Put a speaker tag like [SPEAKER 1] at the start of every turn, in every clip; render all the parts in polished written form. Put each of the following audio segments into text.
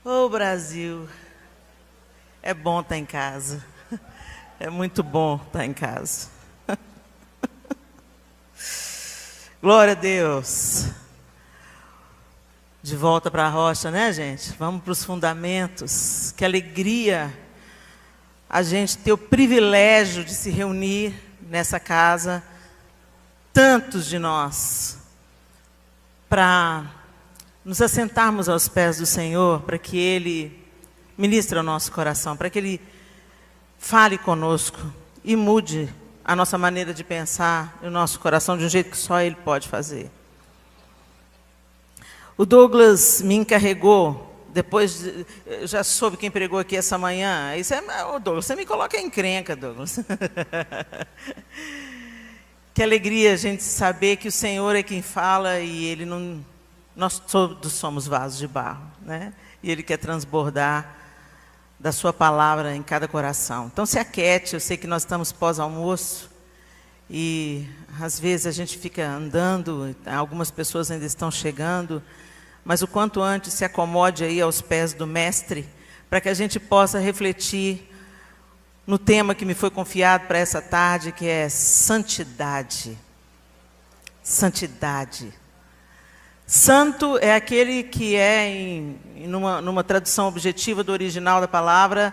[SPEAKER 1] Ô Brasil, é bom estar em casa. É muito bom estar em casa. Glória a Deus. De volta para a rocha, né, gente? Vamos para os fundamentos. Que alegria a gente ter o privilégio de se reunir nessa casa, tantos de nós, para nos assentarmos aos pés do Senhor, para que Ele ministre ao nosso coração, para que Ele fale conosco e mude a nossa maneira de pensar e o nosso coração de um jeito que só Ele pode fazer. O Douglas me encarregou, eu já soube quem pregou aqui essa manhã. Ô Douglas, você me coloca em encrenca, Douglas. Que alegria a gente saber que o Senhor é quem fala e Ele não... Nós todos somos vasos de barro, né? E Ele quer transbordar da sua palavra em cada coração. Então se aquiete, eu sei que nós estamos pós-almoço e às vezes a gente fica andando, algumas pessoas ainda estão chegando, mas o quanto antes se acomode aí aos pés do Mestre, para que a gente possa refletir no tema que me foi confiado para essa tarde, que é santidade. Santidade. Santo é aquele que é, numa tradução objetiva do original da palavra,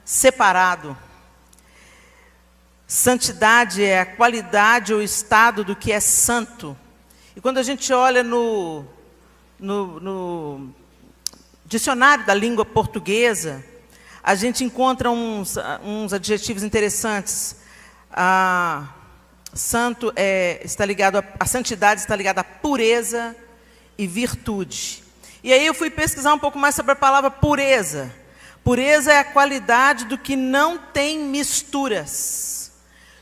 [SPEAKER 1] separado. Santidade é a qualidade ou estado do que é santo. E quando a gente olha no dicionário da língua portuguesa, a gente encontra uns adjetivos interessantes. Santo está ligado a santidade está ligada à pureza e virtude. E aí eu fui pesquisar um pouco mais sobre a palavra pureza. Pureza é a qualidade do que não tem misturas.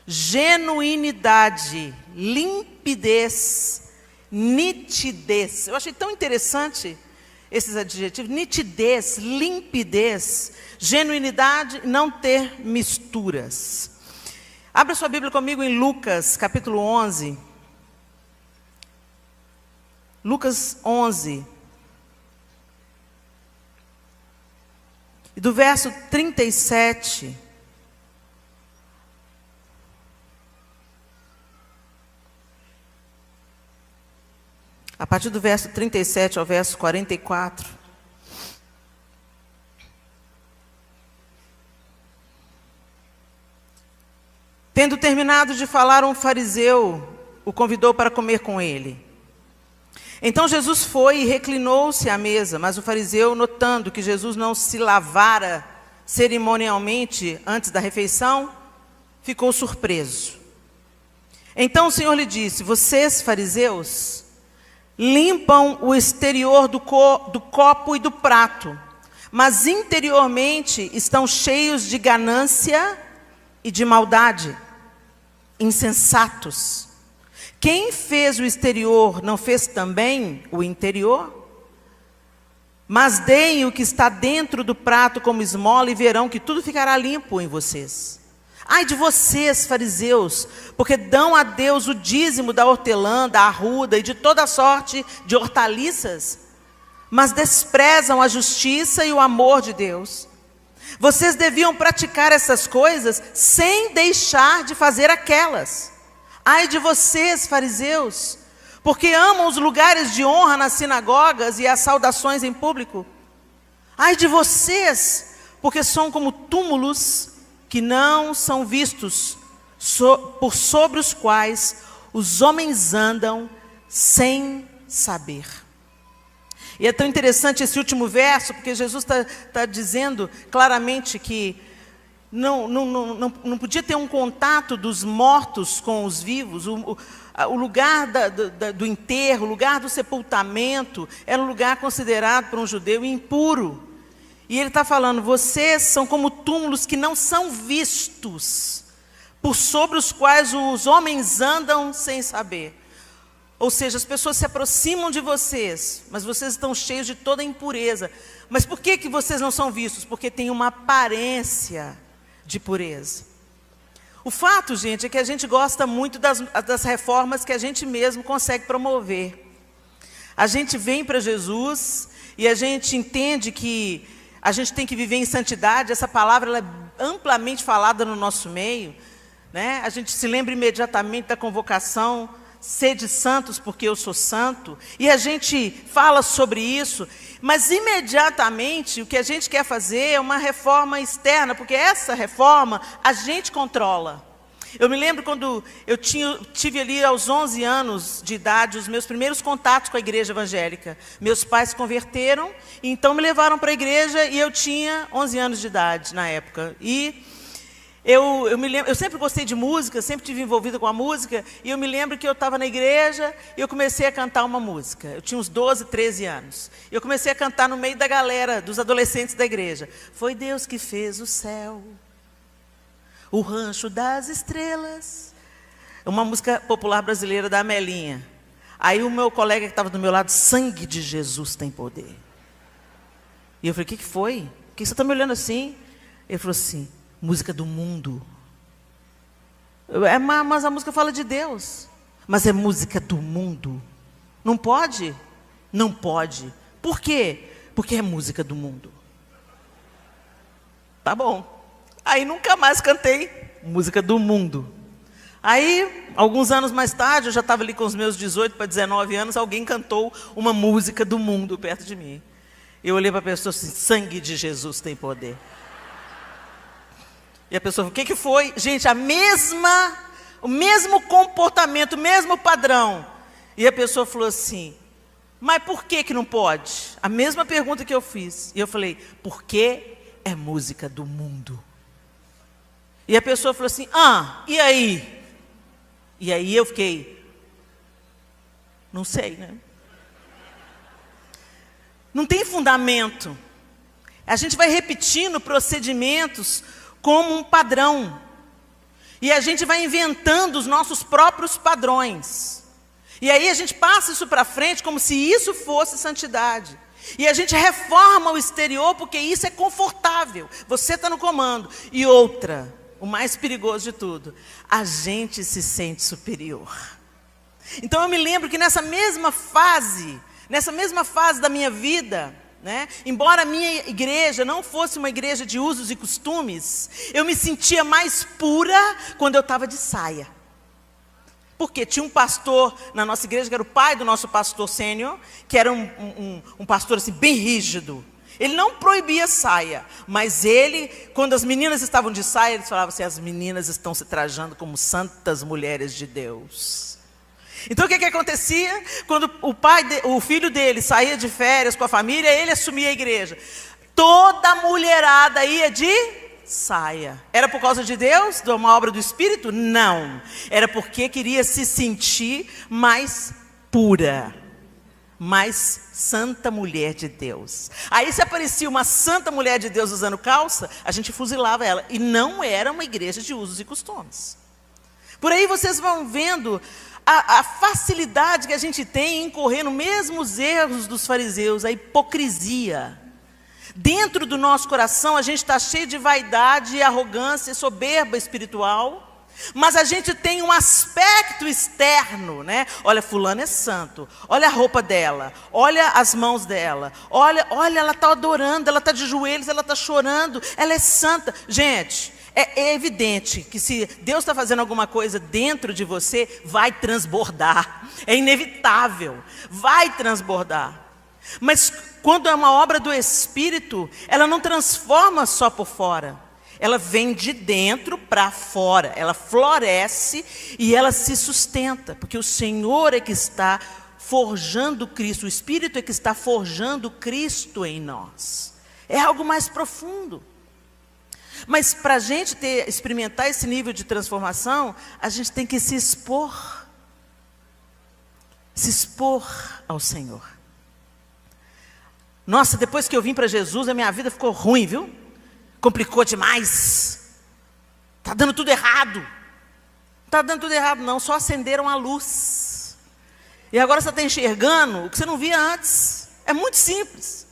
[SPEAKER 1] Genuinidade, limpidez, nitidez. Eu achei tão interessante esses adjetivos. Nitidez, limpidez, genuinidade, não ter misturas. Abra sua Bíblia comigo em Lucas, capítulo 11. Lucas 11. E do verso 37... A partir do verso 37 ao verso 44. Tendo terminado de falar, um fariseu o convidou para comer com ele. Então Jesus foi e reclinou-se à mesa, mas o fariseu, notando que Jesus não se lavara cerimonialmente antes da refeição, ficou surpreso. Então o Senhor lhe disse: vocês, fariseus, limpam o exterior do copo e do prato, mas interiormente estão cheios de ganância e de maldade. Insensatos. Quem fez o exterior não fez também o interior? Mas deem o que está dentro do prato como esmola e verão que tudo ficará limpo em vocês. Ai de vocês, fariseus, porque dão a Deus o dízimo da hortelã, da arruda e de toda sorte de hortaliças, mas desprezam a justiça e o amor de Deus. Vocês deviam praticar essas coisas sem deixar de fazer aquelas. Ai de vocês, fariseus, porque amam os lugares de honra nas sinagogas e as saudações em público. Ai de vocês, porque são como túmulos que não são vistos, por sobre os quais os homens andam sem saber. E é tão interessante esse último verso, porque Jesus está dizendo claramente que não podia ter um contato dos mortos com os vivos. O lugar do enterro, o lugar do sepultamento, era um lugar considerado por um judeu impuro. E ele está falando: vocês são como túmulos que não são vistos, por sobre os quais os homens andam sem saber. Ou seja, as pessoas se aproximam de vocês, mas vocês estão cheios de toda impureza. Mas por que vocês não são vistos? Porque tem uma aparência de pureza. O fato, gente, é que a gente gosta muito das reformas que a gente mesmo consegue promover. A gente vem para Jesus e a gente entende que a gente tem que viver em santidade. Essa palavra ela é amplamente falada no nosso meio, né? A gente se lembra imediatamente da convocação, sede santos porque eu sou santo, e a gente fala sobre isso, mas imediatamente o que a gente quer fazer é uma reforma externa, porque essa reforma a gente controla. Eu me lembro quando eu tive ali aos 11 anos de idade, os meus primeiros contatos com a igreja evangélica. Meus pais se converteram, então me levaram para a igreja e eu tinha 11 anos de idade na época. E eu me lembro, eu sempre gostei de música, sempre estive envolvida com a música, e eu me lembro que eu estava na igreja e eu comecei a cantar uma música. Eu tinha uns 12, 13 anos. Eu comecei a cantar no meio da galera, dos adolescentes da igreja. Foi Deus que fez o céu, o rancho das estrelas. Uma música popular brasileira da Amelinha. Aí o meu colega que estava do meu lado, sangue de Jesus tem poder. E eu falei, o que foi? Por que você está me olhando assim? Ele falou assim, música do mundo. Mas a música fala de Deus. Mas é música do mundo. Não pode? Não pode. Por quê? Porque é música do mundo. Tá bom. Aí nunca mais cantei música do mundo. Aí, alguns anos mais tarde, eu já estava ali com os meus 18 para 19 anos, alguém cantou uma música do mundo perto de mim. Eu olhei para a pessoa assim, sangue de Jesus tem poder. E a pessoa falou, o que foi? Gente, o mesmo comportamento, o mesmo padrão. E a pessoa falou assim, mas por que não pode? A mesma pergunta que eu fiz. E eu falei, porque é música do mundo. E a pessoa falou assim, e aí? E aí eu fiquei, não sei, né? Não tem fundamento. A gente vai repetindo procedimentos como um padrão. E a gente vai inventando os nossos próprios padrões. E aí a gente passa isso para frente como se isso fosse santidade. E a gente reforma o exterior porque isso é confortável. Você está no comando. E outra, o mais perigoso de tudo, a gente se sente superior. Então eu me lembro que nessa mesma fase da minha vida, né, embora a minha igreja não fosse uma igreja de usos e costumes, eu me sentia mais pura quando eu estava de saia. Porque tinha um pastor na nossa igreja, que era o pai do nosso pastor sênior, que era um pastor assim, bem rígido. Ele não proibia saia, mas ele, quando as meninas estavam de saia, ele falava assim, as meninas estão se trajando como santas mulheres de Deus. Então o que acontecia? Quando o filho dele saía de férias com a família, ele assumia a igreja. Toda a mulherada ia de saia. Era por causa de Deus? De uma obra do Espírito? Não. Era porque queria se sentir mais pura, mais santa mulher de Deus. Aí se aparecia uma santa mulher de Deus usando calça, a gente fuzilava ela. E não era uma igreja de usos e costumes. Por aí vocês vão vendo a facilidade que a gente tem em incorrer nos mesmos erros dos fariseus, a hipocrisia. Dentro do nosso coração a gente está cheio de vaidade, arrogância e soberba espiritual. Mas a gente tem um aspecto externo, né? Olha, fulano é santo, olha a roupa dela, olha as mãos dela, olha, ela está adorando, ela está de joelhos, ela está chorando, ela é santa. Gente, é evidente que se Deus está fazendo alguma coisa dentro de você, vai transbordar, é inevitável, vai transbordar. Mas quando é uma obra do Espírito, ela não transforma só por fora. Ela vem de dentro para fora, ela floresce e ela se sustenta, porque o Senhor é que está forjando Cristo, o Espírito é que está forjando Cristo em nós. É algo mais profundo. Mas para a gente experimentar esse nível de transformação, a gente tem que se expor ao Senhor. Nossa, depois que eu vim para Jesus, a minha vida ficou ruim, viu? Complicou demais. Está dando tudo errado. Não está dando tudo errado não, só acenderam a luz. E agora você está enxergando o que você não via antes. É muito simples.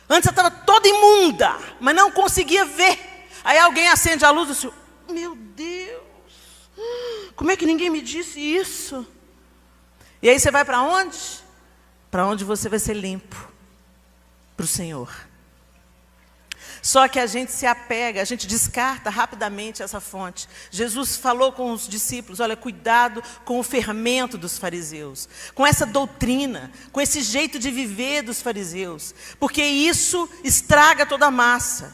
[SPEAKER 1] Antes você estava toda imunda, mas não conseguia ver. Aí alguém acende a luz e diz, meu Deus, como é que ninguém me disse isso? E aí você vai para onde? Para onde você vai ser limpo. Para o Senhor. Só que a gente se apega, a gente descarta rapidamente essa fonte. Jesus falou com os discípulos, olha, cuidado com o fermento dos fariseus, com essa doutrina, com esse jeito de viver dos fariseus, porque isso estraga toda a massa.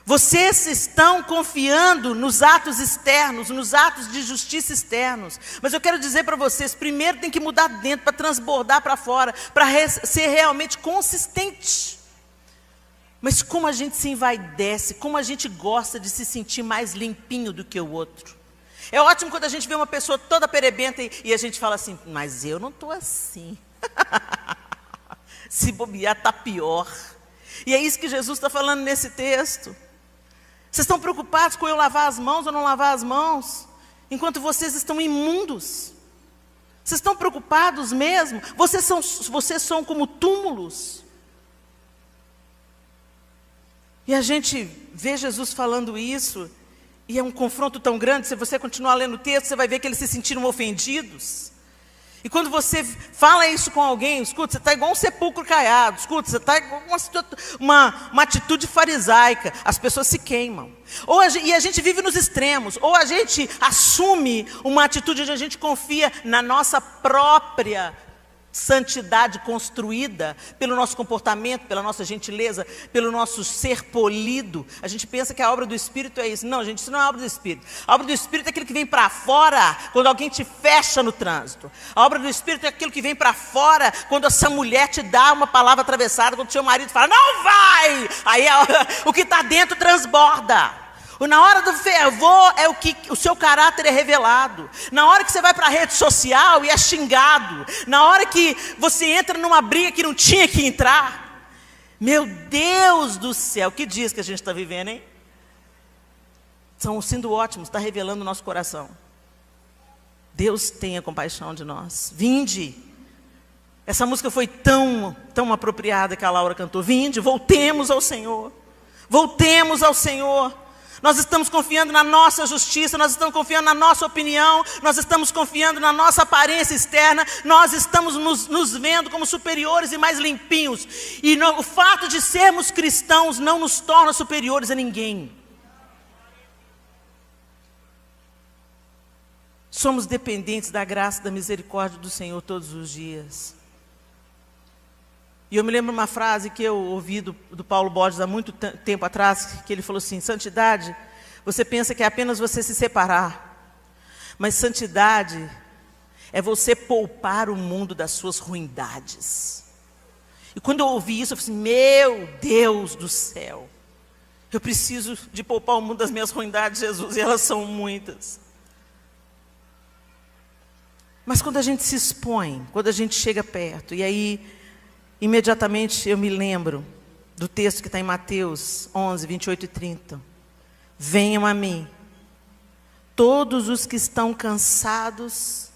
[SPEAKER 1] Vocês estão confiando nos atos externos, nos atos de justiça externos. Mas eu quero dizer para vocês, primeiro tem que mudar dentro, para transbordar para fora, para ser realmente consistente. Mas como a gente se envaidece, como a gente gosta de se sentir mais limpinho do que o outro. É ótimo quando a gente vê uma pessoa toda perebenta e a gente fala assim, mas eu não estou assim. Se bobear, está pior. E é isso que Jesus está falando nesse texto. Vocês estão preocupados com eu lavar as mãos ou não lavar as mãos? Enquanto vocês estão imundos. Vocês estão preocupados mesmo? Vocês são como túmulos. E a gente vê Jesus falando isso, e é um confronto tão grande. Se você continuar lendo o texto, você vai ver que eles se sentiram ofendidos. E quando você fala isso com alguém, escuta, você está igual um sepulcro caiado, escuta, você está igual uma atitude farisaica, as pessoas se queimam. E a gente vive nos extremos, ou a gente assume uma atitude onde a gente confia na nossa própria santidade construída pelo nosso comportamento, pela nossa gentileza, pelo nosso ser polido. A gente pensa que a obra do Espírito é isso. Não, gente, isso não é obra do Espírito. A obra do Espírito é aquilo que vem para fora quando alguém te fecha no trânsito. A obra do Espírito é aquilo que vem para fora quando essa mulher te dá uma palavra atravessada, quando o seu marido fala, não vai! Aí o que está dentro transborda. Na hora do fervor é o que o seu caráter é revelado. Na hora que você vai para a rede social e é xingado. Na hora que você entra numa briga que não tinha que entrar. Meu Deus do céu, que dias que a gente está vivendo, hein? Estão sendo ótimos, está revelando o nosso coração. Deus tenha compaixão de nós. Vinde. Essa música foi tão apropriada que a Laura cantou. Vinde, voltemos ao Senhor. Voltemos ao Senhor. Nós estamos confiando na nossa justiça, nós estamos confiando na nossa opinião, nós estamos confiando na nossa aparência externa, nós estamos nos vendo como superiores e mais limpinhos. E o fato de sermos cristãos não nos torna superiores a ninguém. Somos dependentes da graça e da misericórdia do Senhor todos os dias. E eu me lembro uma frase que eu ouvi do Paulo Borges há muito tempo atrás, que ele falou assim, santidade, você pensa que é apenas você se separar, mas santidade é você poupar o mundo das suas ruindades. E quando eu ouvi isso, eu falei assim, meu Deus do céu, eu preciso de poupar o mundo das minhas ruindades, Jesus, e elas são muitas. Mas quando a gente se expõe, quando a gente chega perto, e aí imediatamente eu me lembro do texto que está em Mateus 11, 28 e 30. Venham a mim, todos os que estão cansados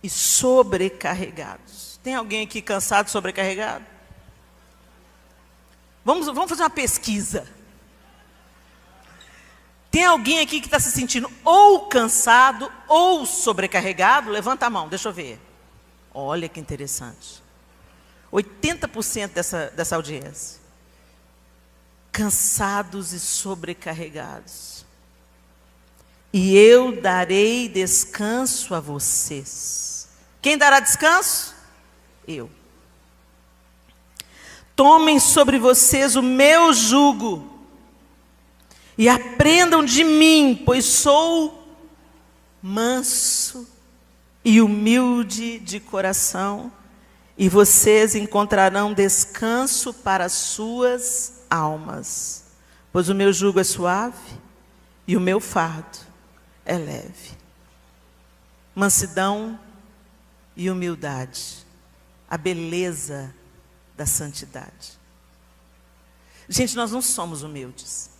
[SPEAKER 1] e sobrecarregados. Tem alguém aqui cansado e sobrecarregado? Vamos fazer uma pesquisa. Tem alguém aqui que está se sentindo ou cansado ou sobrecarregado? Levanta a mão, deixa eu ver. Olha que interessante. 80% dessa audiência. Cansados e sobrecarregados. E eu darei descanso a vocês. Quem dará descanso? Eu. Tomem sobre vocês o meu jugo. E aprendam de mim, pois sou manso e humilde de coração. E vocês encontrarão descanso para as suas almas. Pois o meu jugo é suave e o meu fardo é leve. Mansidão e humildade. A beleza da santidade. Gente, nós não somos humildes.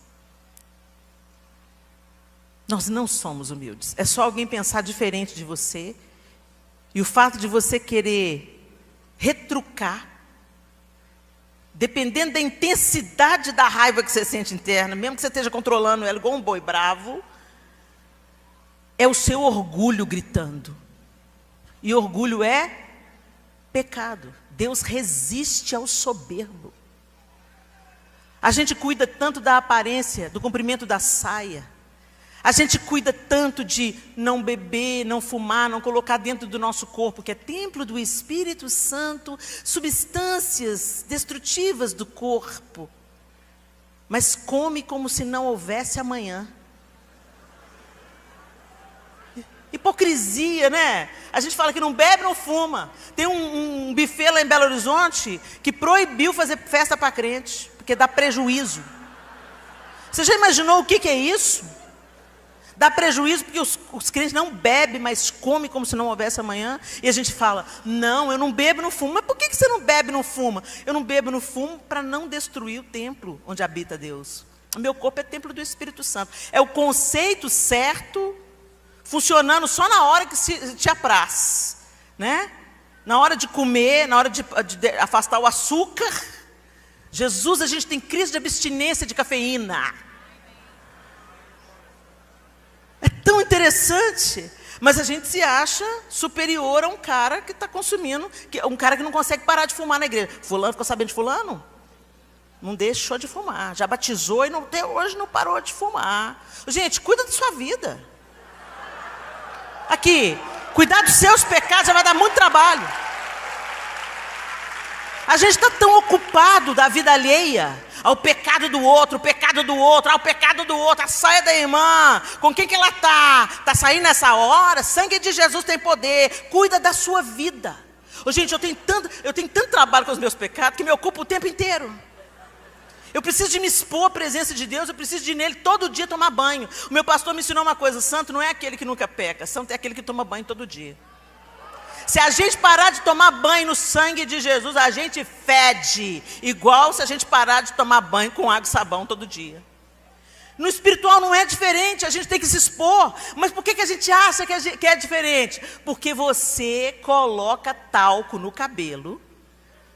[SPEAKER 1] Nós não somos humildes. É só alguém pensar diferente de você. E o fato de você querer retrucar, dependendo da intensidade da raiva que você sente interna, mesmo que você esteja controlando ela igual um boi bravo, é o seu orgulho gritando. E orgulho é pecado. Deus resiste ao soberbo. A gente cuida tanto da aparência, do comprimento da saia. A gente cuida tanto de não beber, não fumar, não colocar dentro do nosso corpo, que é templo do Espírito Santo, substâncias destrutivas do corpo. Mas come como se não houvesse amanhã. Hipocrisia, né? A gente fala que não bebe, não fuma. Tem um buffet lá em Belo Horizonte que proibiu fazer festa para crente, porque dá prejuízo. Você já imaginou o que é isso? Dá prejuízo porque os crentes não bebem, mas comem como se não houvesse amanhã. E a gente fala, não, eu não bebo, não fumo. Mas por que você não bebe, não fuma? Eu não bebo, não fumo para não destruir o templo onde habita Deus. O meu corpo é templo do Espírito Santo. É o conceito certo, funcionando só na hora que te apraz, né? Na hora de comer, na hora de afastar o açúcar. Jesus, a gente tem crise de abstinência de cafeína. É tão interessante, mas a gente se acha superior a um cara que está consumindo, um cara que não consegue parar de fumar na igreja. Fulano, ficou sabendo de fulano? Não deixou de fumar, já batizou e até hoje não parou de fumar. Gente, cuida da sua vida. Aqui, cuidar dos seus pecados já vai dar muito trabalho. A gente está tão ocupado da vida alheia, ao pecado do outro, ao pecado do outro, a saia da irmã, com quem que ela está? Está saindo nessa hora? Sangue de Jesus tem poder, cuida da sua vida. Gente, eu tenho tanto trabalho com os meus pecados que me ocupa o tempo inteiro. Eu preciso de me expor à presença de Deus, eu preciso de ir nele todo dia tomar banho. O meu pastor me ensinou uma coisa, santo não é aquele que nunca peca, santo é aquele que toma banho todo dia. Se a gente parar de tomar banho no sangue de Jesus, a gente fede, igual se a gente parar de tomar banho com água e sabão todo dia. No espiritual não é diferente, a gente tem que se expor. Mas por que a gente acha que é diferente? Porque você coloca talco no cabelo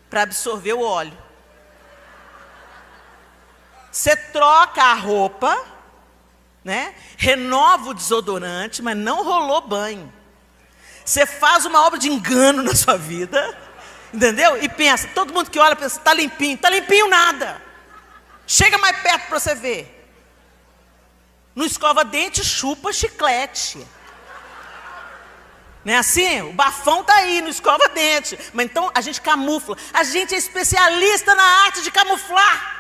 [SPEAKER 1] para absorver o óleo. Você troca a roupa, né? Renova o desodorante, mas não rolou banho. Você faz uma obra de engano na sua vida, entendeu? E pensa, todo mundo que olha pensa, está limpinho nada. Chega mais perto para você ver. Não escova dente, chupa chiclete. Não é assim? O bafão está aí, não escova dente. Mas então a gente camufla. A gente é especialista na arte de camuflar.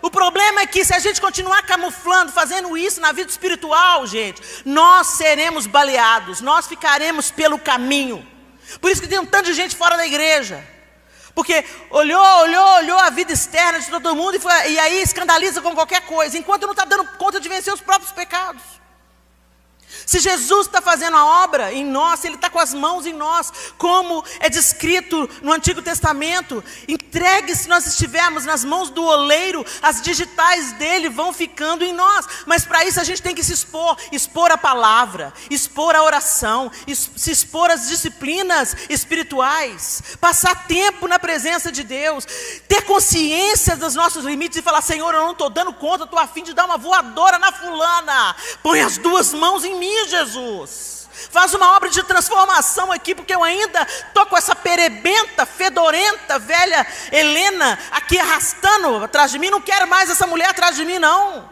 [SPEAKER 1] O problema é que se a gente continuar camuflando, fazendo isso na vida espiritual, gente, nós seremos baleados, nós ficaremos pelo caminho. Por isso que tem um tanto de gente fora da igreja. Porque olhou a vida externa de todo mundo e aí escandaliza com qualquer coisa, enquanto não está dando conta de vencer os próprios pecados. Se Jesus está fazendo a obra em nós, Ele está com as mãos em nós, como é descrito no Antigo Testamento, entregue se nós estivermos nas mãos do oleiro, as digitais dele vão ficando em nós. Mas para isso a gente tem que se expor a palavra, expor a oração, se expor às disciplinas espirituais, passar tempo na presença de Deus, ter consciência dos nossos limites e falar, Senhor, eu não estou dando conta, estou a fim de dar uma voadora na fulana, põe as duas mãos em mim, Jesus, faz uma obra de transformação aqui, porque eu ainda estou com essa perebenta, fedorenta, velha Helena aqui arrastando atrás de mim, não quero mais essa mulher atrás de mim não.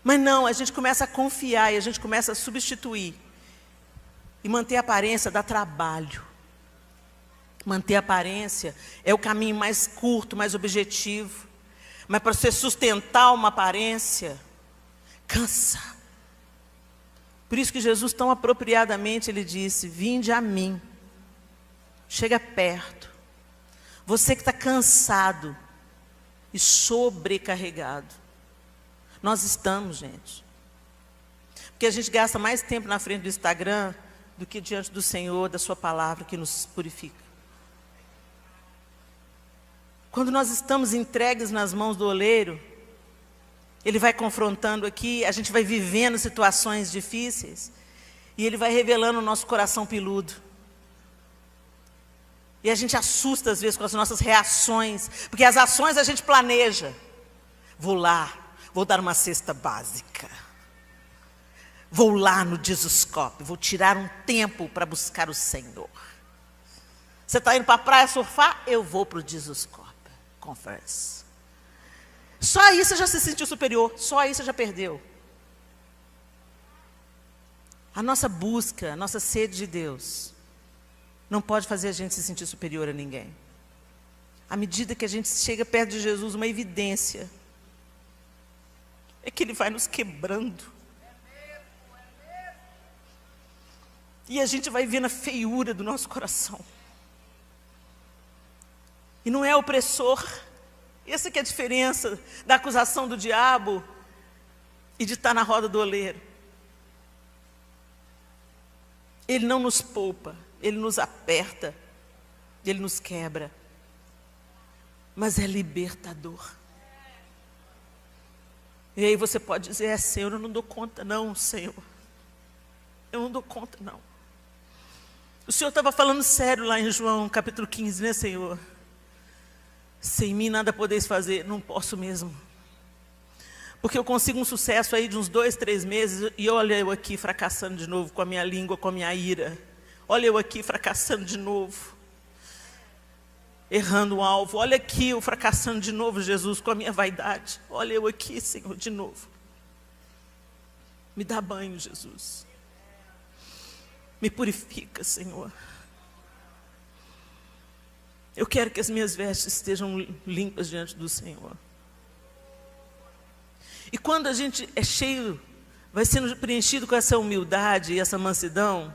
[SPEAKER 1] Mas não, a gente começa a confiar e a gente começa a substituir, e manter a aparência dá trabalho. Manter a aparência é o caminho mais curto, mais objetivo, mas para você sustentar uma aparência, cansa. Por isso que Jesus tão apropriadamente ele disse, vinde a mim, chega perto, você que está cansado e sobrecarregado. Nós estamos, gente, porque a gente gasta mais tempo na frente do Instagram do que diante do Senhor, da sua palavra que nos purifica. Quando nós estamos entregues nas mãos do oleiro, Ele vai confrontando aqui, a gente vai vivendo situações difíceis, e Ele vai revelando o nosso coração peludo. E a gente assusta às vezes com as nossas reações, porque as ações a gente planeja. Vou lá, vou dar uma cesta básica. Vou lá no Jesuscope, vou tirar um tempo para buscar o Senhor. Você está indo para a praia surfar? Eu vou para o Jesuscope. conference. Só aí você já se sentiu superior, só aí você já perdeu. A nossa busca, a nossa sede de Deus, não pode fazer a gente se sentir superior a ninguém. À medida que a gente chega perto de Jesus, uma evidência é que Ele vai nos quebrando. E a gente vai vendo a feiura do nosso coração. E não é opressor. Essa que é a diferença da acusação do diabo e de estar na roda do oleiro. Ele não nos poupa, Ele nos aperta, Ele nos quebra. Mas é libertador. E aí você pode dizer, Senhor, eu não dou conta não, Senhor. Eu não dou conta não. O Senhor estava falando sério lá em João capítulo 15, né, Senhor? Sem mim nada podeis fazer. Não posso mesmo. Porque eu consigo um sucesso aí de uns 2, 3 meses, e olha eu aqui fracassando de novo com a minha língua, com a minha ira. Olha eu aqui fracassando de novo, errando o alvo. Olha aqui eu fracassando de novo, Jesus, com a minha vaidade. Olha eu aqui, Senhor, de novo. Me dá banho, Jesus. Me purifica, Senhor. Eu quero que as minhas vestes estejam limpas diante do Senhor. E quando a gente é cheio, vai sendo preenchido com essa humildade e essa mansidão,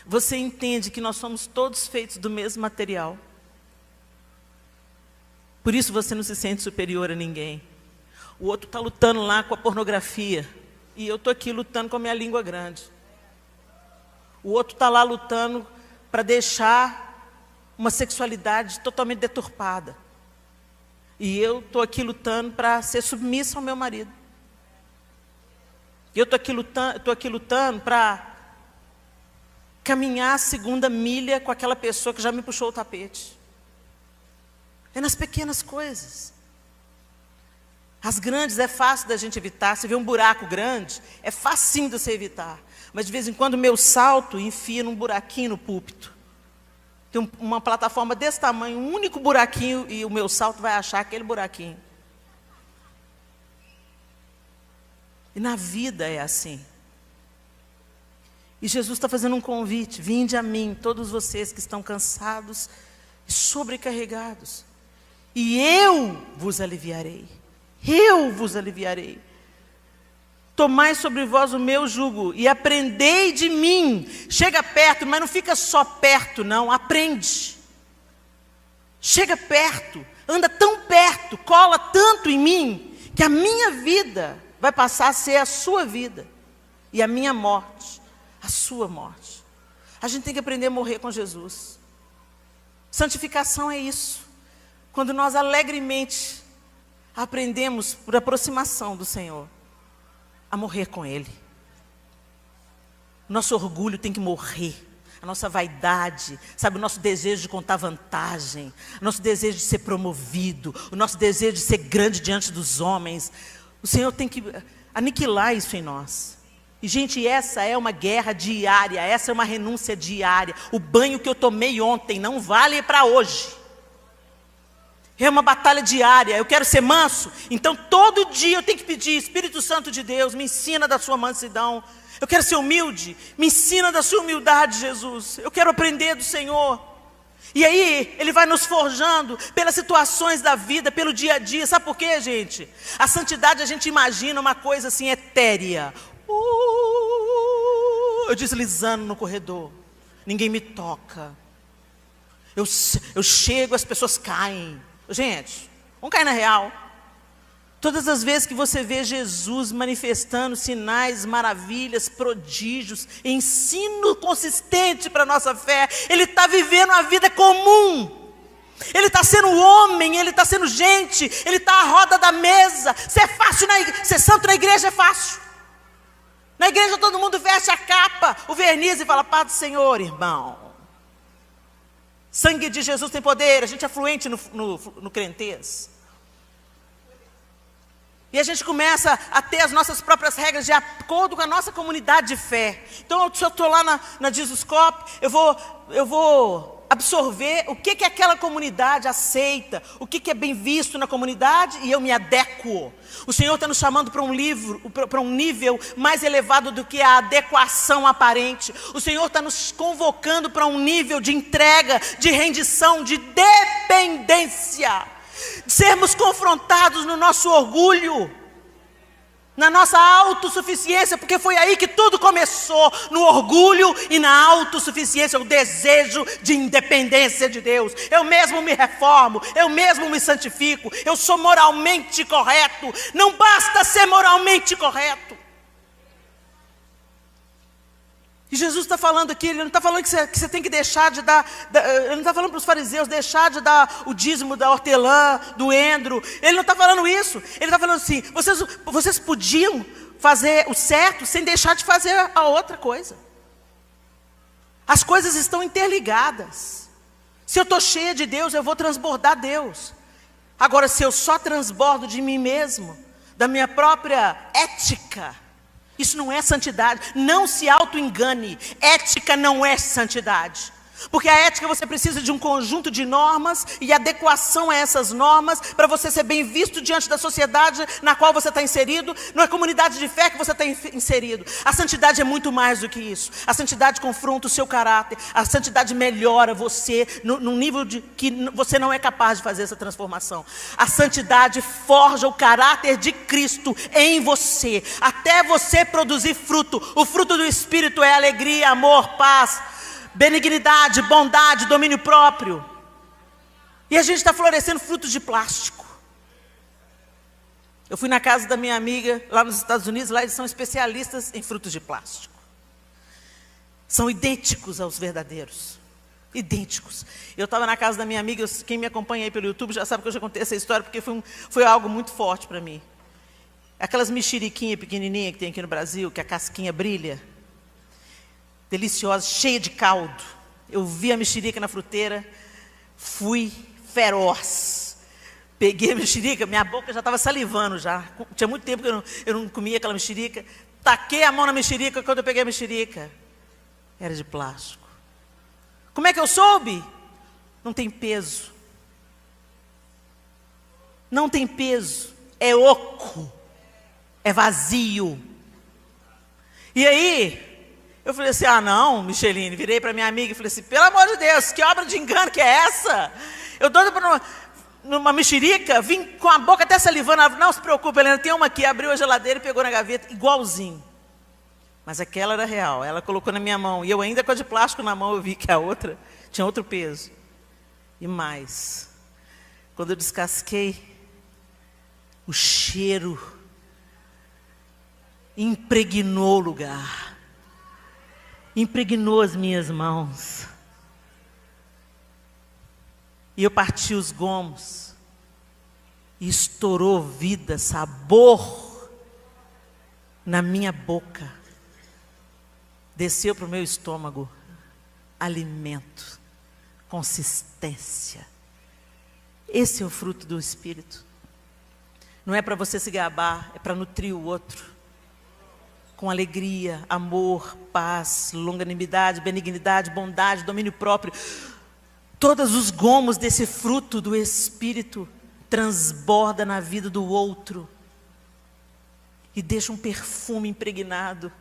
[SPEAKER 1] você entende que nós somos todos feitos do mesmo material. Por isso você não se sente superior a ninguém. O outro está lutando lá com a pornografia, e eu estou aqui lutando com a minha língua grande. O outro está lá lutando para deixar uma sexualidade totalmente deturpada. E eu estou aqui lutando para ser submissa ao meu marido. E eu estou aqui lutando para caminhar a segunda milha com aquela pessoa que já me puxou o tapete. É nas pequenas coisas. As grandes é fácil da gente evitar. Se vê um buraco grande, é facinho de você evitar. Mas de vez em quando o meu salto enfia num buraquinho no púlpito. Tem uma plataforma desse tamanho, um único buraquinho, e o meu salto vai achar aquele buraquinho. E na vida é assim. E Jesus está fazendo um convite: vinde a mim, todos vocês que estão cansados e sobrecarregados, e eu vos aliviarei. Eu vos aliviarei. Tomai sobre vós o meu jugo e aprendei de mim. Chega perto, mas não fica só perto, não. Aprende. Chega perto, anda tão perto, cola tanto em mim, que a minha vida vai passar a ser a sua vida. E a minha morte, a sua morte. A gente tem que aprender a morrer com Jesus. Santificação é isso. Quando nós alegremente aprendemos, por aproximação do Senhor, a morrer com Ele. Nosso orgulho tem que morrer. A nossa vaidade, sabe, o nosso desejo de contar vantagem, o nosso desejo de ser promovido, o nosso desejo de ser grande diante dos homens. O Senhor tem que aniquilar isso em nós. E, gente, essa é uma guerra diária, essa é uma renúncia diária. O banho que eu tomei ontem não vale para hoje. É uma batalha diária. Eu quero ser manso, então todo dia eu tenho que pedir: Espírito Santo de Deus, me ensina da sua mansidão. Eu quero ser humilde, me ensina da sua humildade, Jesus. Eu quero aprender do Senhor. E aí Ele vai nos forjando pelas situações da vida, pelo dia a dia. Sabe por quê, gente? A santidade a gente imagina uma coisa assim etérea. Eu deslizando no corredor, ninguém me toca. Eu chego, as pessoas caem. Gente, vamos cair na real. Todas as vezes que você vê Jesus manifestando sinais, maravilhas, prodígios, ensino consistente para a nossa fé, Ele está vivendo a vida comum. Ele está sendo homem, Ele está sendo gente, Ele está à roda da mesa. Ser santo na igreja é fácil. Na igreja todo mundo veste a capa, o verniz e fala: paz do Senhor, irmão. Sangue de Jesus tem poder. A gente é fluente no crentez. E a gente começa a ter as nossas próprias regras de acordo com a nossa comunidade de fé. Então, se eu estou lá na Jesus Cop, eu vou absorver o que aquela comunidade aceita, o que é bem visto na comunidade, e eu me adequo. O Senhor está nos chamando para um nível mais elevado do que a adequação aparente. O Senhor está nos convocando para um nível de entrega, de rendição, de dependência, de sermos confrontados no nosso orgulho, na nossa autossuficiência, porque foi aí que tudo começou, no orgulho e na autossuficiência, o desejo de independência de Deus. Eu mesmo me reformo, eu mesmo me santifico, eu sou moralmente correto. Não basta ser moralmente correto. E Jesus está falando aqui, ele não está falando que você tem que deixar de dar, ele não está falando para os fariseus deixar de dar o dízimo da hortelã, do endro. Ele não está falando isso. Ele está falando assim, vocês podiam fazer o certo sem deixar de fazer a outra coisa. As coisas estão interligadas. Se eu estou cheia de Deus, eu vou transbordar Deus. Agora, se eu só transbordo de mim mesmo, da minha própria ética, isso não é santidade. Não se auto-engane. Ética não é santidade. Porque a ética, você precisa de um conjunto de normas e adequação a essas normas para você ser bem visto diante da sociedade na qual você está inserido, na comunidade de fé que você está inserido. A santidade é muito mais do que isso. A santidade confronta o seu caráter. A santidade melhora você num nível de que você não é capaz de fazer essa transformação. A santidade forja o caráter de Cristo em você, até você produzir fruto. O fruto do Espírito é alegria, amor, paz, benignidade, bondade, domínio próprio. E a gente está florescendo frutos de plástico. Eu fui na casa da minha amiga lá nos Estados Unidos. Lá eles são especialistas em frutos de plástico. São idênticos aos verdadeiros. Idênticos. Eu estava na casa da minha amiga. Quem me acompanha aí pelo YouTube já sabe que eu já contei essa história, porque foi algo muito forte para mim. Aquelas mexeriquinhas pequenininhas que tem aqui no Brasil, que a casquinha brilha, deliciosa, cheia de caldo. Eu vi a mexerica na fruteira, fui feroz. Peguei a mexerica, minha boca já estava salivando já. Tinha muito tempo que eu não comia aquela mexerica. Taquei a mão na mexerica. Quando eu peguei a mexerica, era de plástico. Como é que eu soube? Não tem peso. Não tem peso. É oco. É vazio. E aí eu falei assim, não, Micheline, virei para minha amiga e falei assim, pelo amor de Deus, que obra de engano que é essa? Eu doido para numa mexerica, vim com a boca até salivando. Ela falou, não se preocupe, Helena, tem uma aqui. Abriu a geladeira e pegou na gaveta, igualzinho. Mas aquela era real, ela colocou na minha mão. E eu ainda com a de plástico na mão, eu vi que a outra tinha outro peso. E mais, quando eu descasquei, o cheiro impregnou o lugar. Impregnou as minhas mãos. E eu parti os gomos. E estourou vida, sabor na minha boca. Desceu para o meu estômago. Alimento. Consistência. Esse é o fruto do Espírito. Não é para você se gabar, é para nutrir o outro. Com alegria, amor, paz, longanimidade, benignidade, bondade, domínio próprio. Todos os gomos desse fruto do Espírito transborda na vida do outro e deixa um perfume impregnado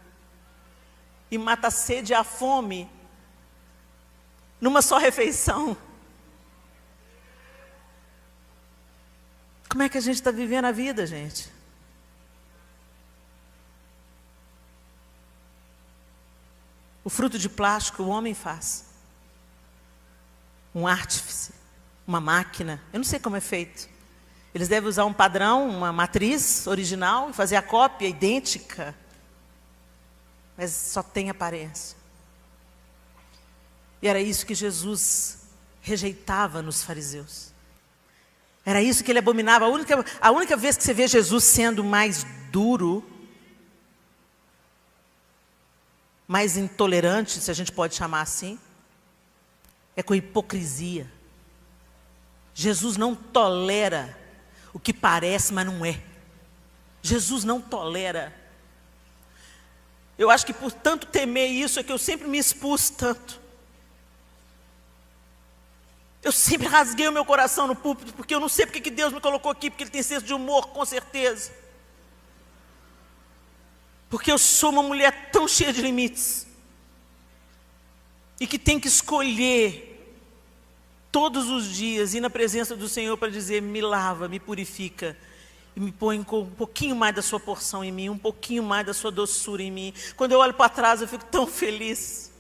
[SPEAKER 1] e mata a sede e a fome numa só refeição. Como é que a gente está vivendo a vida, gente? O fruto de plástico o homem faz. Um artífice, uma máquina, eu não sei como é feito. Eles devem usar um padrão, uma matriz original e fazer a cópia idêntica. Mas só tem aparência. E era isso que Jesus rejeitava nos fariseus. Era isso que ele abominava. A única vez que você vê Jesus sendo mais duro, mais intolerante, se a gente pode chamar assim, é com hipocrisia. Jesus não tolera o que parece, mas não é. Jesus não tolera. Eu acho que por tanto temer isso é que eu sempre me expus tanto. Eu sempre rasguei o meu coração no púlpito, porque eu não sei porque que Deus me colocou aqui, porque Ele tem senso de humor, com certeza. Porque eu sou uma mulher tão cheia de limites, e que tem que escolher todos os dias ir na presença do Senhor para dizer: me lava, me purifica, e me põe com um pouquinho mais da sua porção em mim, um pouquinho mais da sua doçura em mim. Quando eu olho para trás, eu fico tão feliz.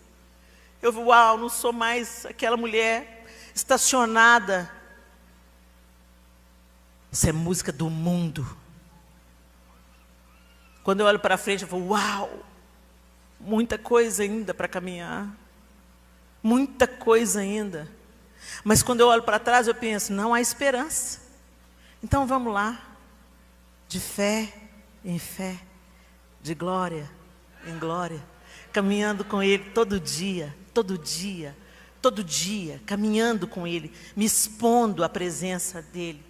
[SPEAKER 1] Eu vou, uau, não sou mais aquela mulher estacionada. Isso é música do mundo. Quando eu olho para frente, eu falo: uau, muita coisa ainda para caminhar, muita coisa ainda. Mas quando eu olho para trás, eu penso: não há esperança. Então vamos lá, de fé em fé, de glória em glória, caminhando com Ele todo dia, todo dia, todo dia, caminhando com Ele, me expondo à presença dEle,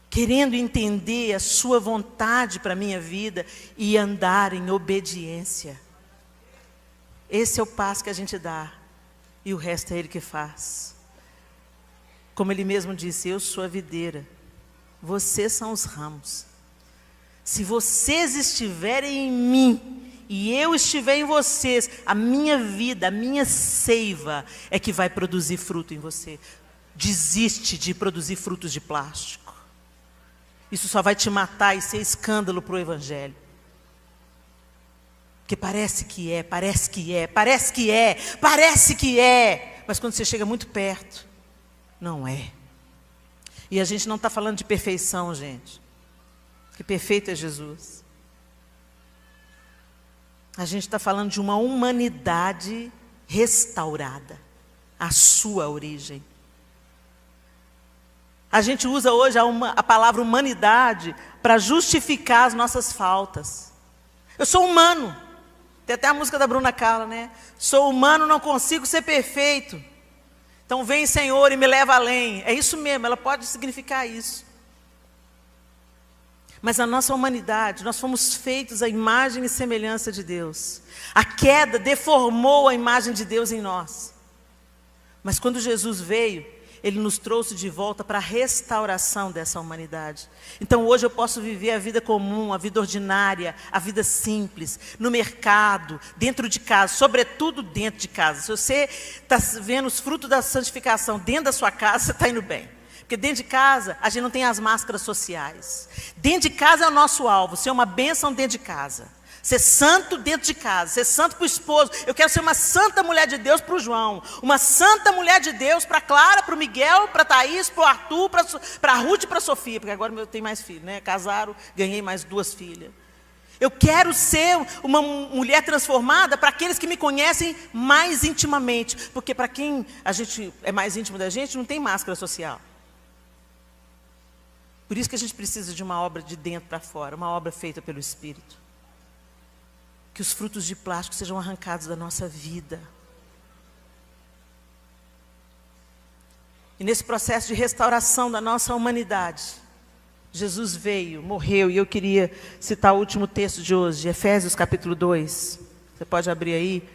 [SPEAKER 1] querendo entender a sua vontade para a minha vida e andar em obediência. Esse é o passo que a gente dá, e o resto é Ele que faz. Como Ele mesmo disse: eu sou a videira, vocês são os ramos. Se vocês estiverem em mim e eu estiver em vocês, a minha vida, a minha seiva é que vai produzir fruto em você. Desiste de produzir frutos de plástico. Isso só vai te matar e ser escândalo para o Evangelho. Porque parece que é, parece que é, parece que é, parece que é. Mas quando você chega muito perto, não é. E a gente não está falando de perfeição, gente. Que perfeito é Jesus. A gente está falando de uma humanidade restaurada, a sua origem. A gente usa hoje a palavra humanidade para justificar as nossas faltas. Eu sou humano. Tem até a música da Bruna Carla, né? Sou humano, não consigo ser perfeito. Então vem, Senhor, e me leva além. É isso mesmo, ela pode significar isso. Mas a nossa humanidade, nós fomos feitos à imagem e semelhança de Deus. A queda deformou a imagem de Deus em nós. Mas quando Jesus veio, Ele nos trouxe de volta para a restauração dessa humanidade. Então hoje eu posso viver a vida comum, a vida ordinária, a vida simples, no mercado, dentro de casa, sobretudo dentro de casa. Se você está vendo os frutos da santificação dentro da sua casa, você está indo bem. Porque dentro de casa, a gente não tem as máscaras sociais. Dentro de casa é o nosso alvo, ser uma bênção dentro de casa. Ser santo dentro de casa, ser santo para o esposo. Eu quero ser uma santa mulher de Deus para o João. Uma santa mulher de Deus para a Clara, para o Miguel, para a Thaís, para o Arthur, para a Ruth e para a Sofia. Porque agora eu tenho mais filhos, né? Casaram, ganhei mais 2 filhas. Eu quero ser uma mulher transformada para aqueles que me conhecem mais intimamente. Porque para quem a gente é mais íntimo da gente, não tem máscara social. Por isso que a gente precisa de uma obra de dentro para fora, uma obra feita pelo Espírito. Que os frutos de plástico sejam arrancados da nossa vida. E nesse processo de restauração da nossa humanidade, Jesus veio, morreu, e eu queria citar o último texto de hoje, Efésios capítulo 2. Você pode abrir aí.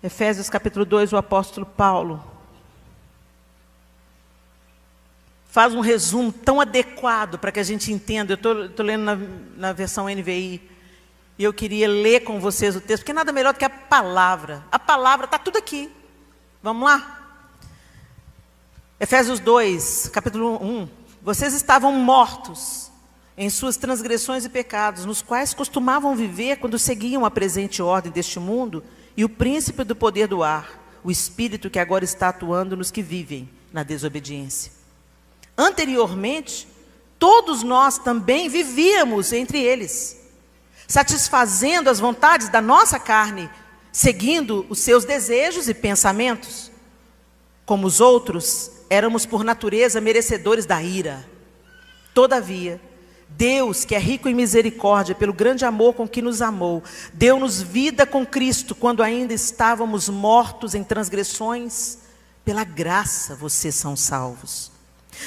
[SPEAKER 1] Efésios capítulo 2, o apóstolo Paulo faz um resumo tão adequado para que a gente entenda. Eu estou lendo na versão NVI, e eu queria ler com vocês o texto, porque nada melhor do que a palavra. A palavra está tudo aqui. Vamos lá? Efésios 2, capítulo 1. Vocês estavam mortos em suas transgressões e pecados, nos quais costumavam viver quando seguiam a presente ordem deste mundo e o príncipe do poder do ar, o espírito que agora está atuando nos que vivem na desobediência. Anteriormente, todos nós também vivíamos entre eles, satisfazendo as vontades da nossa carne, seguindo os seus desejos e pensamentos. Como os outros, éramos por natureza merecedores da ira. Todavia, Deus, que é rico em misericórdia, pelo grande amor com que nos amou, deu-nos vida com Cristo, quando ainda estávamos mortos em transgressões. Pela graça vocês são salvos.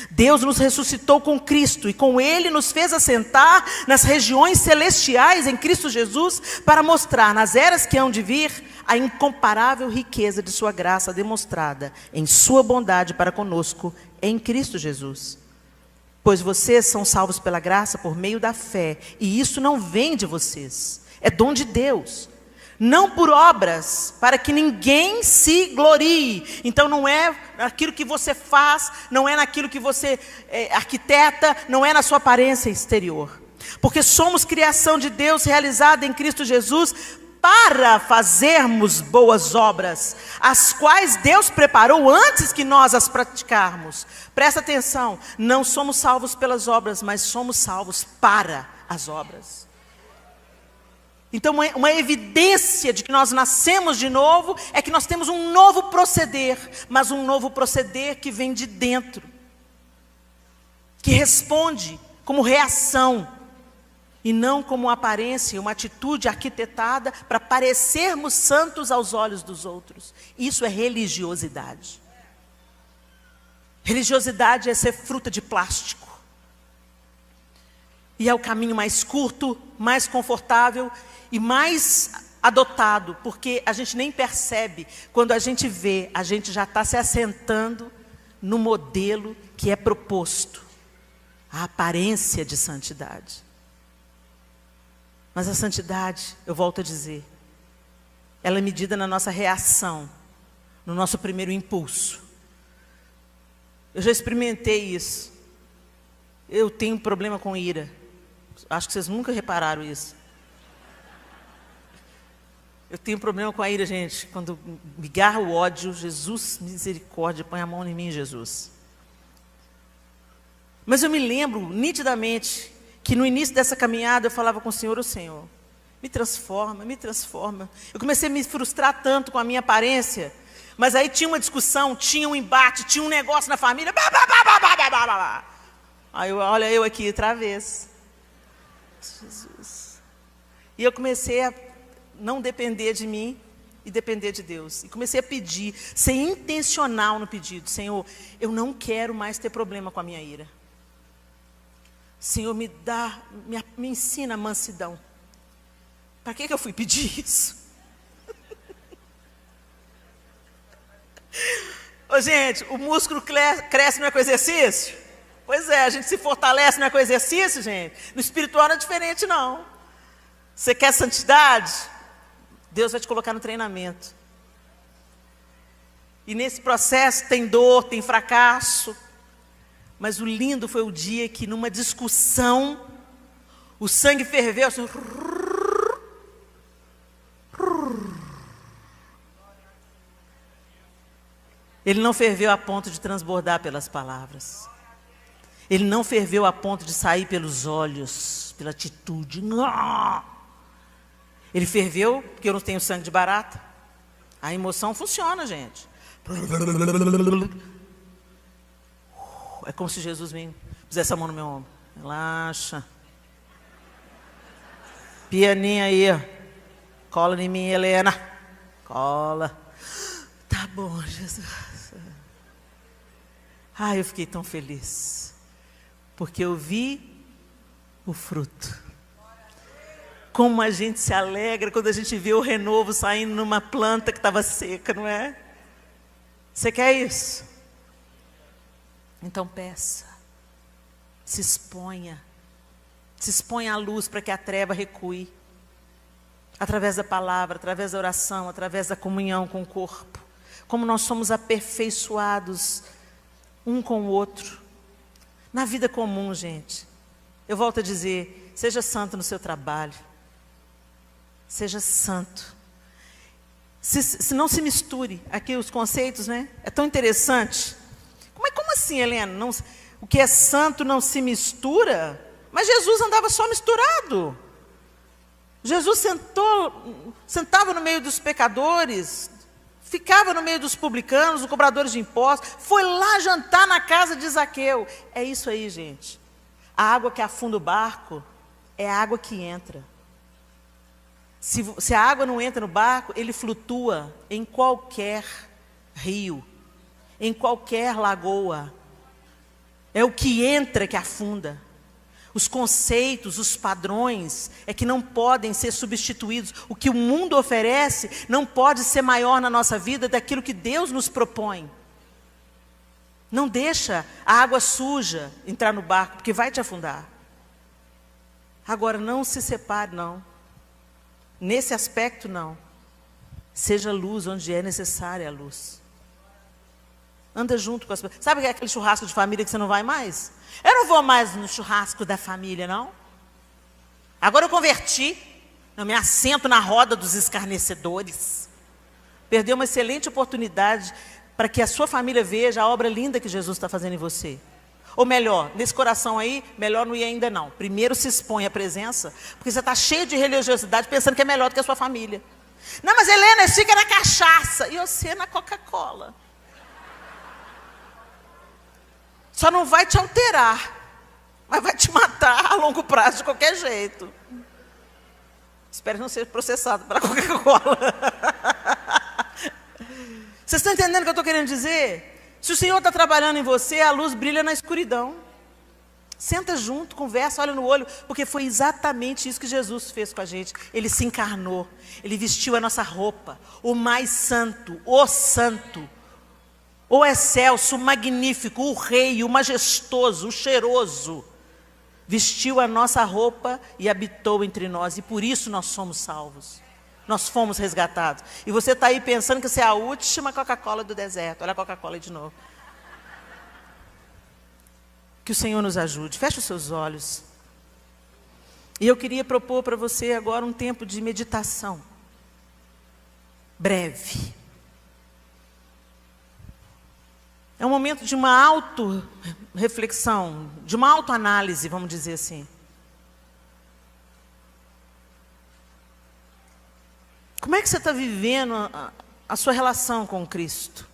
[SPEAKER 1] Deus nos ressuscitou com Cristo e com Ele nos fez assentar nas regiões celestiais em Cristo Jesus, para mostrar nas eras que hão de vir a incomparável riqueza de sua graça demonstrada em sua bondade para conosco em Cristo Jesus. Pois vocês são salvos pela graça por meio da fé, e isso não vem de vocês, é dom de Deus, não por obras, para que ninguém se glorie. Então não é naquilo que você faz, não é naquilo que você arquiteta, não é na sua aparência exterior. Porque somos criação de Deus realizada em Cristo Jesus para fazermos boas obras, as quais Deus preparou antes que nós as praticarmos. Presta atenção, não somos salvos pelas obras, mas somos salvos para as obras. Então uma evidência de que nós nascemos de novo é que nós temos um novo proceder, mas um novo proceder que vem de dentro, que responde como reação, e não como uma aparência, uma atitude arquitetada para parecermos santos aos olhos dos outros. Isso é religiosidade. Religiosidade é ser fruta de plástico. E é o caminho mais curto, mais confortável e mais adotado, porque a gente nem percebe. Quando a gente vê, a gente já está se assentando no modelo que é proposto, a aparência de santidade. Mas a santidade, eu volto a dizer, ela é medida na nossa reação, no nosso primeiro impulso. Eu já experimentei isso. Eu tenho problema com ira. Acho que vocês nunca repararam isso. Eu tenho problema com a ira, gente. Quando me garra o ódio, Jesus, misericórdia, põe a mão em mim, Jesus. Mas eu me lembro nitidamente que no início dessa caminhada eu falava com o Senhor, me transforma, me transforma. Eu comecei a me frustrar tanto com a minha aparência, mas aí tinha uma discussão, tinha um embate, tinha um negócio na família, aí olha eu aqui outra vez. Jesus. E eu comecei a não depender de mim e depender de Deus. E comecei a pedir, ser intencional no pedido. Senhor, eu não quero mais ter problema com a minha ira. Senhor, me ensina a mansidão. Para que eu fui pedir isso? Ô, gente, o músculo cresce não é com exercício? Pois é, a gente se fortalece não é com exercício, gente? No espiritual não é diferente, não. Você quer santidade? Deus vai te colocar no treinamento. E nesse processo tem dor, tem fracasso. Mas o lindo foi o dia que numa discussão, o sangue ferveu assim, ele não ferveu a ponto de transbordar pelas palavras. Ele não ferveu a ponto de sair pelos olhos, pela atitude. Não. Ele ferveu porque eu não tenho sangue de barata. A emoção funciona, gente. É como se Jesus me pusesse a mão no meu ombro. Relaxa. Pianinho aí. Cola em mim, Helena. Cola. Tá bom, Jesus. Ai, eu fiquei tão feliz. Porque eu vi o fruto. Como a gente se alegra quando a gente vê o renovo saindo numa planta que estava seca, não é? Você quer isso? Então peça, se exponha à luz para que a treva recue, através da palavra, através da oração, através da comunhão com o corpo, como nós somos aperfeiçoados um com o outro, na vida comum, gente. Eu volto a dizer, seja santo no seu trabalho, seja santo, se não se misture, aqui os conceitos, né? É tão interessante. Mas como assim, Helena? Não, o que é santo não se mistura? Mas Jesus andava só misturado. Jesus sentava no meio dos pecadores, ficava no meio dos publicanos, dos cobradores de impostos, foi lá jantar na casa de Zaqueu. É isso aí, gente. A água que afunda o barco é a água que entra. Se a água não entra no barco, ele flutua em qualquer rio, em qualquer lagoa. É o que entra que afunda. Os conceitos, os padrões é que não podem ser substituídos. O que o mundo oferece não pode ser maior na nossa vida daquilo que Deus nos propõe. Não deixa a água suja entrar no barco, porque vai te afundar. Agora, não se separe, não. Nesse aspecto, não. Seja luz onde é necessária a luz. Anda junto com as pessoas. Sabe aquele churrasco de família que você não vai mais? Eu não vou mais no churrasco da família, não. Agora eu converti. Eu me assento na roda dos escarnecedores. Perdeu uma excelente oportunidade para que a sua família veja a obra linda que Jesus está fazendo em você. Ou melhor, nesse coração aí, melhor não ir ainda não. Primeiro se expõe à presença, porque você está cheio de religiosidade, pensando que é melhor do que a sua família. Não, mas Helena, esse fica na cachaça, e você na Coca-Cola. Só não vai te alterar, mas vai te matar a longo prazo de qualquer jeito. Espero não ser processado pela Coca-Cola. Vocês estão entendendo o que eu estou querendo dizer? Se o Senhor está trabalhando em você, a luz brilha na escuridão. Senta junto, conversa, olha no olho, porque foi exatamente isso que Jesus fez com a gente. Ele se encarnou, Ele vestiu a nossa roupa, o mais santo, o excelso, o magnífico, o rei, o majestoso, o cheiroso. Vestiu a nossa roupa e habitou entre nós, e por isso nós somos salvos. Nós fomos resgatados. E você está aí pensando que você é a última Coca-Cola do deserto. Olha a Coca-Cola aí de novo. Que o Senhor nos ajude. Feche os seus olhos. E eu queria propor para você agora um tempo de meditação. Breve. É um momento de uma auto-reflexão, de uma autoanálise, vamos dizer assim. Como é que você está vivendo a sua relação com Cristo?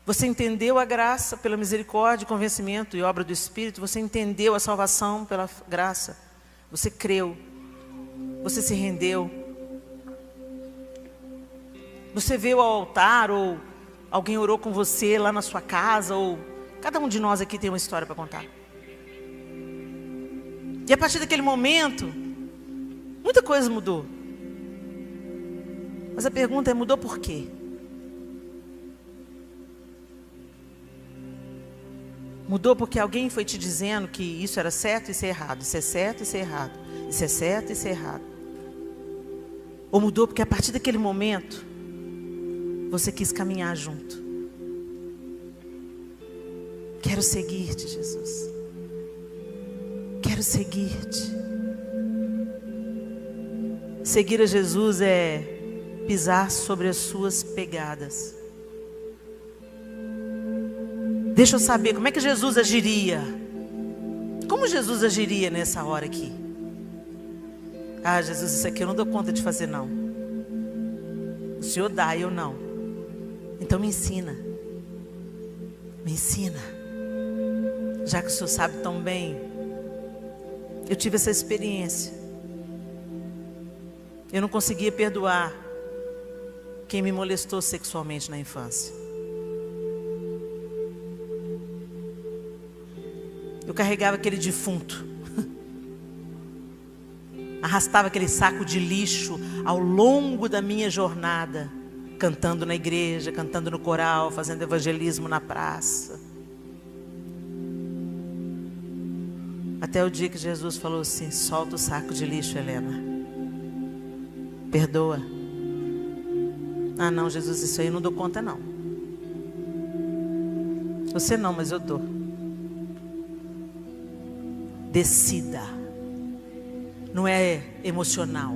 [SPEAKER 1] Você entendeu a graça pela misericórdia, convencimento e obra do Espírito? Você entendeu a salvação pela graça? Você creu? Você se rendeu? Você veio ao altar ou alguém orou com você lá na sua casa? Ou cada um de nós aqui tem uma história para contar. E a partir daquele momento, muita coisa mudou. Mas a pergunta é, mudou por quê? Mudou porque alguém foi te dizendo que isso era certo e isso é errado. Isso é certo e isso é errado. Isso é certo e isso é errado. Ou mudou porque a partir daquele momento, você quis caminhar junto. Quero seguir-te, Jesus. Quero seguir-te. Seguir a Jesus é pisar sobre as suas pegadas. Deixa eu saber, como é que Jesus agiria? Como Jesus agiria nessa hora aqui? Ah, Jesus, isso aqui eu não dou conta de fazer, não. O Senhor dá, eu não. Então me ensina. Me ensina. Já que o Senhor sabe tão bem. Eu tive essa experiência. Eu não conseguia perdoar quem me molestou sexualmente na infância. Eu carregava aquele defunto. Arrastava aquele saco de lixo ao longo da minha jornada. Cantando na igreja, cantando no coral, fazendo evangelismo na praça. Até o dia que Jesus falou assim: solta o saco de lixo, Helena. Perdoa. Ah não, Jesus, isso aí eu não dou conta não. Você não, mas eu dou. Decida. Não é emocional.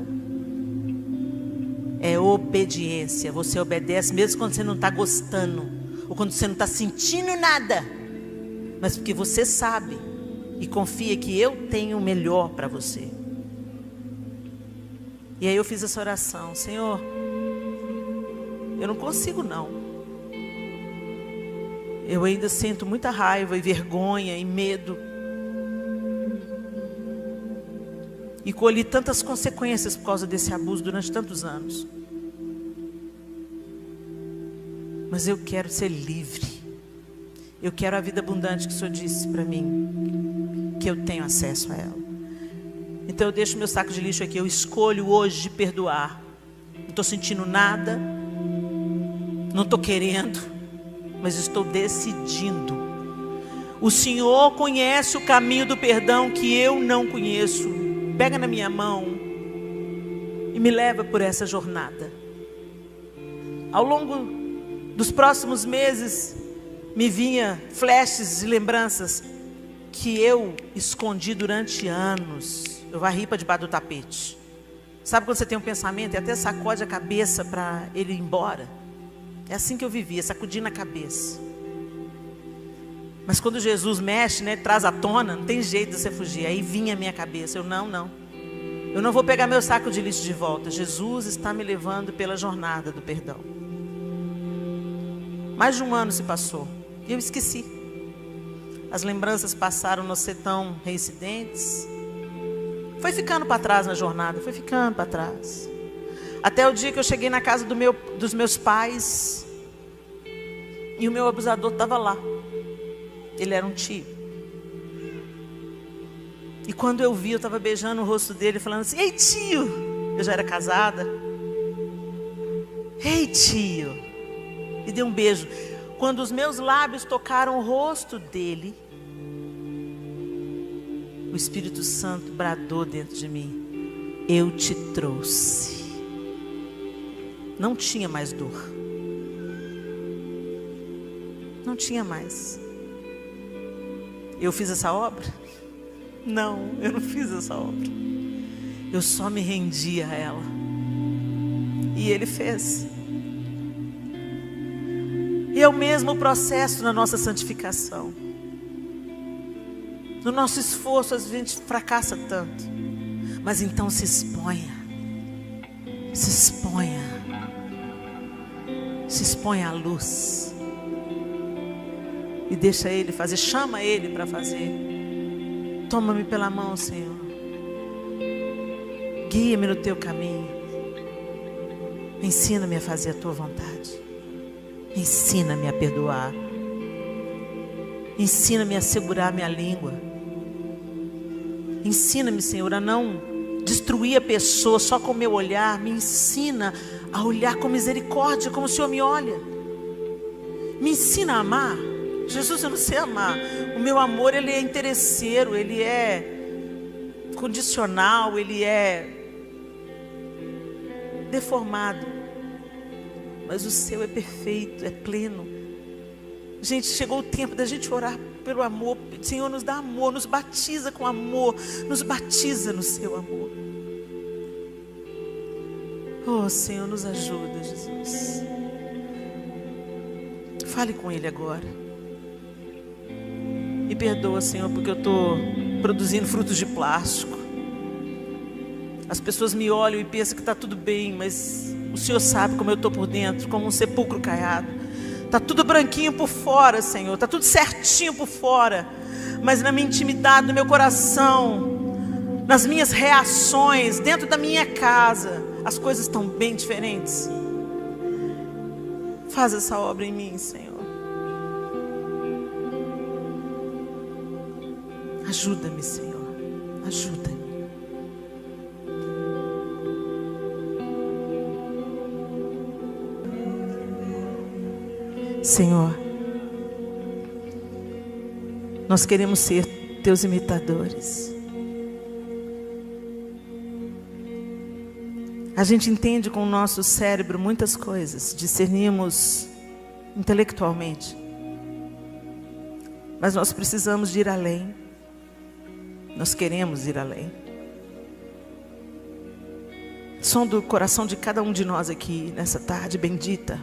[SPEAKER 1] É obediência. Você obedece mesmo quando você não está gostando. Ou quando você não está sentindo nada. Mas porque você sabe e confia que eu tenho o melhor para você. E aí eu fiz essa oração: Senhor, eu não consigo não. Eu ainda sinto muita raiva e vergonha e medo. E colhi tantas consequências por causa desse abuso durante tantos anos. Mas eu quero ser livre. Eu quero a vida abundante que o Senhor disse para mim, que eu tenho acesso a ela. Então eu deixo meu saco de lixo aqui. Eu escolho hoje de perdoar. Não estou sentindo nada, não estou querendo, mas estou decidindo. O Senhor conhece o caminho do perdão que eu não conheço. Pega na minha mão e me leva por essa jornada. Ao longo dos próximos meses, me vinha flashes e lembranças que eu escondi durante anos. Eu varri para debaixo do tapete. Sabe quando você tem um pensamento e até sacode a cabeça para ele ir embora? É assim que eu vivia, sacudindo a cabeça. Mas quando Jesus mexe, né, traz à tona, não tem jeito de você fugir. Aí vinha a minha cabeça, eu não vou pegar meu saco de lixo de volta. Jesus está me levando pela jornada do perdão. Mais de um ano se passou e eu esqueci. As lembranças passaram a não ser tão reincidentes. Foi ficando para trás na jornada, foi ficando para trás. Até o dia que eu cheguei na casa dos meus pais e o meu abusador estava lá. Ele era um tio. E quando eu vi, eu estava beijando o rosto dele, falando assim: ei, tio! Eu já era casada. Ei, tio! E dei um beijo. Quando os meus lábios tocaram o rosto dele, o Espírito Santo bradou dentro de mim: eu te trouxe. Não tinha mais dor. Não tinha mais. Eu fiz essa obra? Não, eu não fiz essa obra. Eu só me rendi a ela. E Ele fez. E é o mesmo processo na nossa santificação. No nosso esforço, a gente fracassa tanto. Mas então se exponha. Se exponha. Se exponha à luz. E deixa Ele fazer, chama Ele para fazer. Toma-me pela mão, Senhor. Guia-me no Teu caminho. Ensina-me a fazer a Tua vontade. Ensina-me a perdoar. Ensina-me a segurar minha língua. Ensina-me, Senhor, a não destruir a pessoa só com o meu olhar. Me ensina a olhar com misericórdia, como o Senhor me olha. Me ensina a amar. Jesus, eu não sei amar. O meu amor, ele é interesseiro, ele é condicional, ele é deformado. Mas o seu é perfeito, é pleno. Gente, chegou o tempo da gente orar pelo amor. Senhor, nos dá amor, nos batiza com amor, nos batiza no seu amor. Oh, Senhor, nos ajuda, Jesus. Fale com Ele agora. Me perdoa, Senhor, porque eu estou produzindo frutos de plástico. As pessoas me olham e pensam que está tudo bem, mas o Senhor sabe como eu estou por dentro, como um sepulcro caiado. Está tudo branquinho por fora, Senhor, está tudo certinho por fora, mas na minha intimidade, no meu coração, nas minhas reações, dentro da minha casa, as coisas estão bem diferentes. Faz essa obra em mim, Senhor. Ajuda-me, Senhor. Ajuda-me. Senhor, nós queremos ser Teus imitadores. A gente entende com o nosso cérebro muitas coisas, discernimos intelectualmente, mas nós precisamos de ir além. Nós queremos ir além. Som do coração de cada um de nós aqui nessa tarde bendita.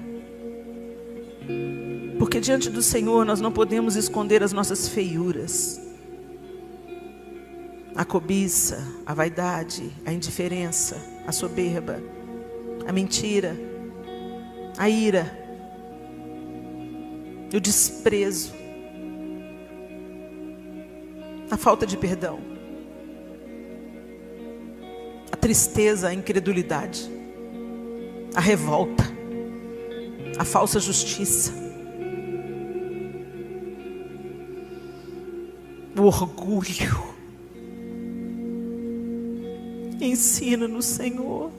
[SPEAKER 1] Porque diante do Senhor nós não podemos esconder as nossas feiuras. A cobiça, a vaidade, a indiferença, a soberba, a mentira, a ira, o desprezo, a falta de perdão, a tristeza, a incredulidade, a revolta, a falsa justiça. orgulho. Ensina-nos, Senhor,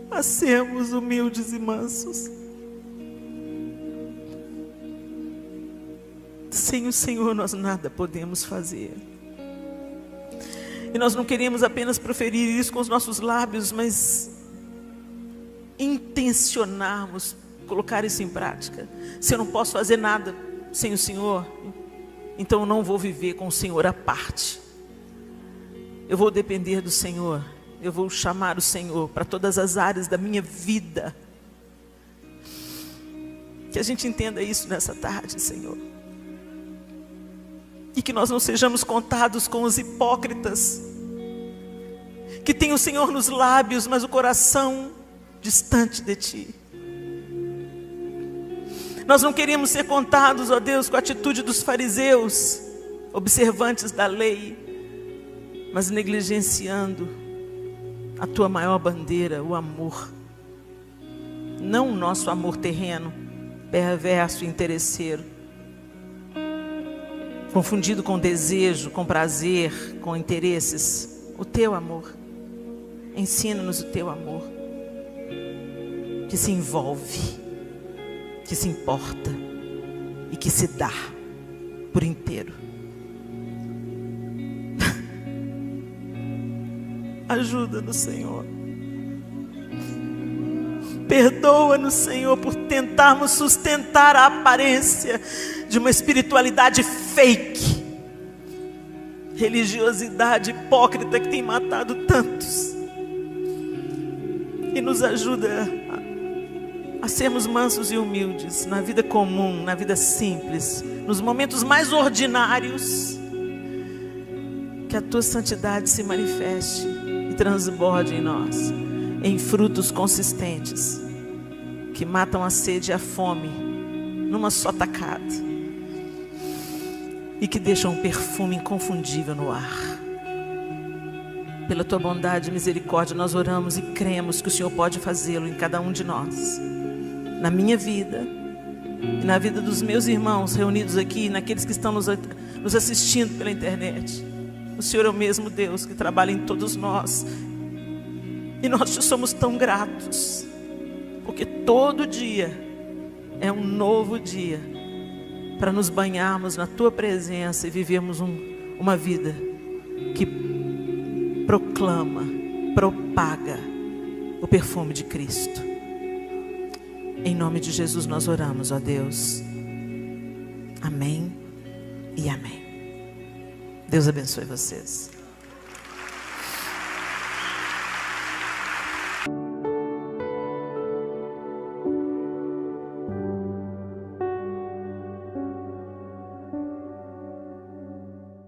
[SPEAKER 1] a sermos humildes e mansos. Sem o Senhor nós nada podemos fazer. E nós não queremos apenas proferir isso com os nossos lábios, mas intencionarmos colocar isso em prática. Se eu não posso fazer nada sem o Senhor, então eu não vou viver com o Senhor à parte. Eu vou depender do Senhor. Eu vou chamar o Senhor para todas as áreas da minha vida. Que a gente entenda isso nessa tarde, Senhor. E que nós não sejamos contados com os hipócritas, que tem o Senhor nos lábios, mas o coração distante de Ti. Nós não queremos ser contados, ó Deus, com a atitude dos fariseus, observantes da lei, mas negligenciando a Tua maior bandeira, o amor. Não o nosso amor terreno, perverso e interesseiro, confundido com desejo, com prazer, com interesses. O Teu amor. Ensina-nos o Teu amor, que se envolve, que se importa e que se dá por inteiro. Ajuda-nos, Senhor. Perdoa-nos, Senhor, por tentarmos sustentar a aparência de uma espiritualidade fake, religiosidade hipócrita que tem matado tantos. E nos ajuda a sermos mansos e humildes na vida comum, na vida simples, nos momentos mais ordinários. Que a Tua santidade se manifeste e transborde em nós, em frutos consistentes, que matam a sede e a fome numa só tacada, e que deixam um perfume inconfundível no ar. Pela Tua bondade e misericórdia nós oramos e cremos que o Senhor pode fazê-lo em cada um de nós, na minha vida e na vida dos meus irmãos reunidos aqui, naqueles que estão nos assistindo pela internet. O Senhor é o mesmo Deus que trabalha em todos nós. E nós te somos tão gratos, porque todo dia é um novo dia para nos banharmos na Tua presença e vivermos uma vida que proclama, propaga o perfume de Cristo. Em nome de Jesus nós oramos, ó Deus. Amém e amém. Deus abençoe vocês.